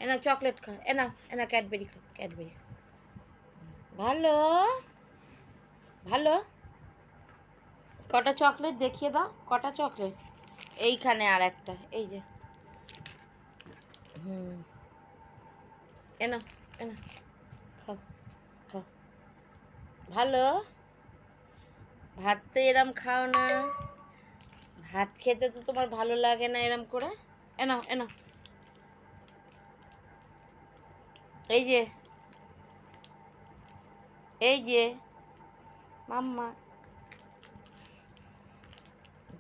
এনা chocolate খা, এনা এনা Cadbury খা, Cadbury খা। ভালো ভালো। কটা চকলেট দেখিয়ে দাও, কটা চকলেট? এইখানে আর একটা, এই যে। এনা এনা খাও খাও। ভালো। ভাত তো এরম খাও না, ভাত খেতে তো তোমার ভালো লাগে না এরম করে। এনাও এনাও, এই যে এই যে মাম্মা।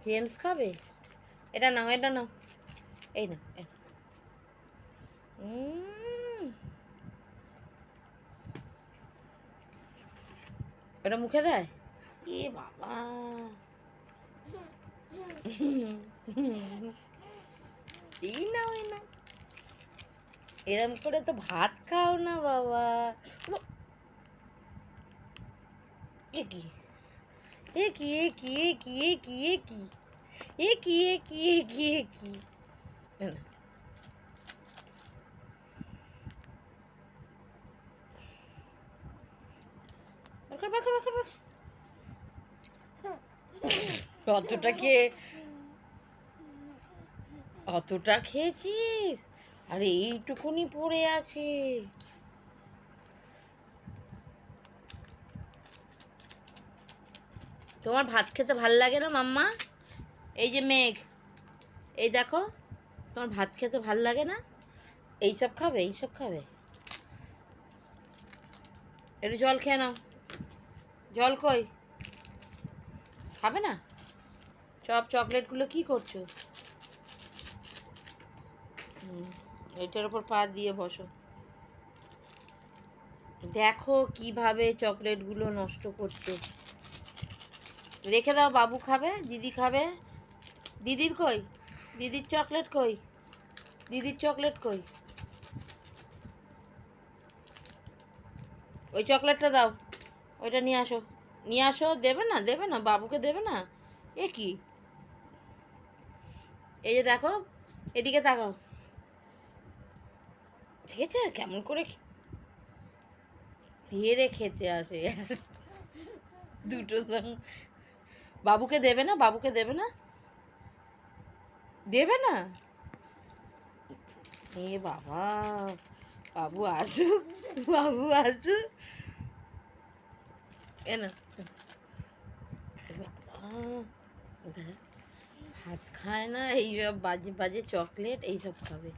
জেমস খাবে? এটা নাও, এটা নাও, এই নাও। এটা মুখে দেয়? এ বাবা, এই নাও এই নাও। এরম করে তো ভাত খাও না বাবা। এ কি এ কি এ কি এ কি এ কি এ কি এ কি এ কি এ কি এ কি। অতটা খেয়ে, অতটা খেয়েছিস? আরে এইটুকুনি পড়ে আছে। তোমার ভাত খেতে ভাল লাগে না মাম্মা? এই যে মেঘ, এই দেখো, তোমার ভাত খেতে ভাল লাগে না? এইসব খাবে, এইসব খাবে? একটু জল খেয়ে নাও। জল কই? খাবে না? সব চকলেটগুলো কি করছো? এটার উপর পা দিয়ে বসো। দেখো কিভাবে চকলেটগুলো নষ্ট করছে। রেখে দাও, বাবু খাবে, দিদি খাবে। দিদির কই? দিদির চকলেট কই? দিদির চকলেট কই? ওই চকলেটটা দাও, ওইটা নিয়ে আসো, নিয়ে আসো। দেবে না, দেবে না, বাবুকে দেবে না? এ কি? এই যে দেখো, এদিকে তাকাও, ঠিক আছে? কেমন করে ধীরে খেতে আসে দুটো বাবুকে দেবে না, বাবুকে দেবে না, দেবে না? এ বাবা, বাবু আসুক, বাবু আসুক। এ না, ভাত খায় না, এইসব বাজে বাজে চকলেট এইসব খাবে।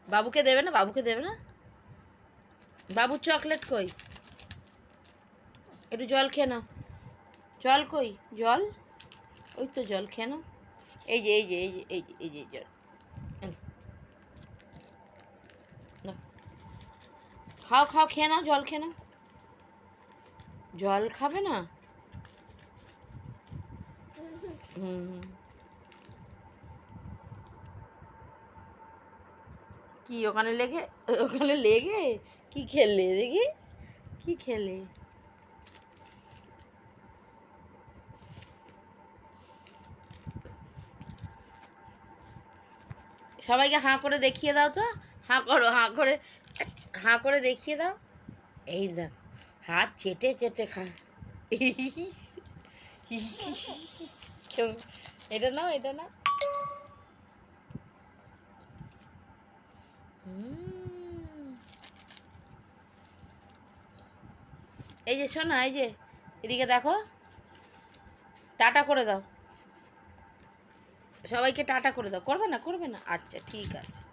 বাবুকে দেবে না, বাবুকে দেবে না? বাবুর চকলেট কই? একটু জল খেয়ে নাও। জল কই? জল, ওই তো জল খেয়ে নাও। এই যে এই যে এই যে এই যে এই যে জল। খাও খাও, খেয়ে নাও, জল খেয়ে নাও। জল খাবে না? কি ওখানে লেগে, ওখানে লেগে কি খেললে দেখি? কি খেলে? সবাইকে হাঁ করে দেখিয়ে দাও তো, হাঁ করো, হাঁ করে, হাঁ করে দেখিয়ে দাও। এই দেখো, হাত চেটে চেটে খায়। এটা নাও, এটা নাও। এই যে শোনো, এই যে এদিকে দেখো, টাটা করে দাও, সবাইকে টাটা করে দাও। করবে না, করবে না? আচ্ছা ঠিক আছে।